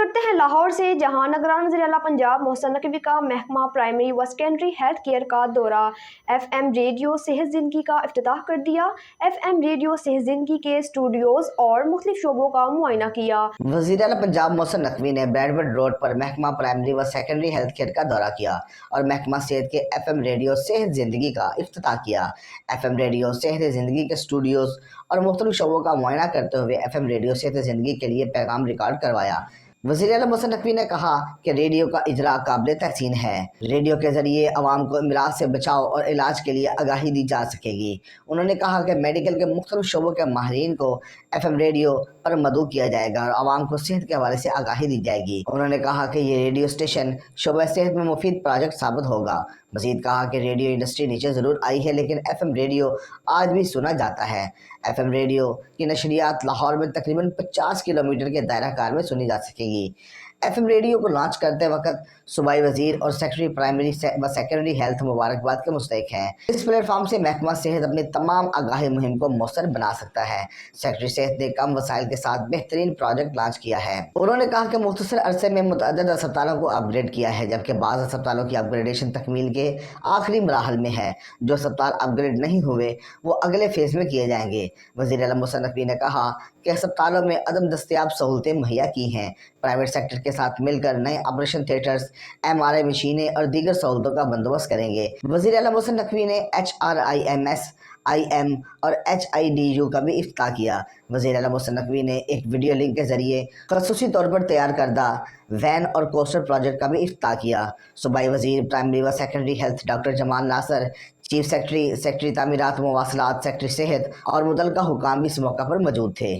करते हैं लाहौर से, जहां निगरान वज़ीर आला पंजाब मोहसिन नकवी का महकमा प्राइमरी व सेकेंडरी हेल्थ केयर का दौरा FM रेडियो सेहत ज़िंदगी का इफ्तिताह कर दिया। FM रेडियो सेहत ज़िंदगी के स्टूडियोज़ और मुख्तलिफ शोबों का मुआयना किया। वज़ीर आला पंजाब मोहसिन नकवी ने ब्रैडवर्ड रोड पर महकमा प्राइमरी व सेकेंडरी हेल्थ केयर का दौरा किया और महकमा सेहत के FM रेडियो सेहत ज़िंदगी का इफ्तिताह किया। FM रेडियो सेहत ज़िंदगी के स्टूडियोज़ और मुख्तलिफ शोबों का मुआयना करते हुए FM रेडियो सेहत ज़िंदगी के लिए पैगाम रिकॉर्ड करवाया। वज़ीर आला मोहसिन नकवी ने कहा कि रेडियो का इजरा काबिल तहसीन है। रेडियो के ज़रिए आवाम को अमराज से बचाव और इलाज के लिए आगाही दी जा सकेगी। उन्होंने कहा कि मेडिकल के मुख्तलिफ शोबों के माहिरीन को FM रेडियो पर मदऊ किया जाएगा और आवाम को सेहत के हवाले से आगाही दी जाएगी। उन्होंने कहा कि ये रेडियो स्टेशन शोबा सेहत में मुफीद प्रोजेक्ट साबित होगा। मज़ीद कहा कि रेडियो इंडस्ट्री नीचे ज़रूर आई है, लेकिन FM रेडियो आज भी सुना जाता है। FM रेडियो की नशरियात लाहौर में तकरीबन 50 किलोमीटर के दायरा कार में सुनी जा सकेगी। FM रेडियो को लॉन्च करते वक्त सूबाई वज़ीर और सेक्रेटरी प्राइमरी व सेकेंडरी हेल्थ मुबारकबाद के मुस्तहिक हैं। इस प्लेटफॉर्म से महकमा सेहत अपनी तमाम आगाही मुहिम को मौसर बना सकता है। सेक्रेटरी सेहत ने कम वसाइल के साथ बेहतरीन प्रोजेक्ट लॉन्च किया है। उन्होंने कहा कि मुख्तसर अरसे में मुतअद्दिद अस्पतालों को अपग्रेड किया है, जबकि बाज़ अस्पतालों की अपग्रेडेशन तकमील के आखिरी मराहल में है। जो अस्पताल अपग्रेड नहीं हुए वो अगले फेज़ में किए जाएंगे। वज़ीर आला मोहसिन नकवी ने कहा कि अस्पतालों में अदम दस्तयाब सहूलतें मुहैया की हैं। प्राइवेट सेक्टर के साथ मिलकर नए ऑपरेशन थिएटर्स, MRI मशीनें और दीगर सहूलतों का बंदोबस्त करेंगे। वज़ीर आला मोहसिन नकवी ने HRIMS, IM और HIDU का भी इफ्तिताह किया। वज़ीर आला मोहसिन नकवी ने एक वीडियो लिंक के जरिए ख़ुसूसी तौर पर तैयार करदा वैन और कोस्टर प्रोजेक्ट का भी इफ्तिताह किया। सूबाई वज़ीर प्राइमरी व सेकेंडरी हेल्थ डॉक्टर जमाल नासर, चीफ सेक्रेटरी तामीरात मवासलात, सेक्रेटरी सेहत और मुतल्लिका हुकाम भी इस मौका पर मौजूद थे।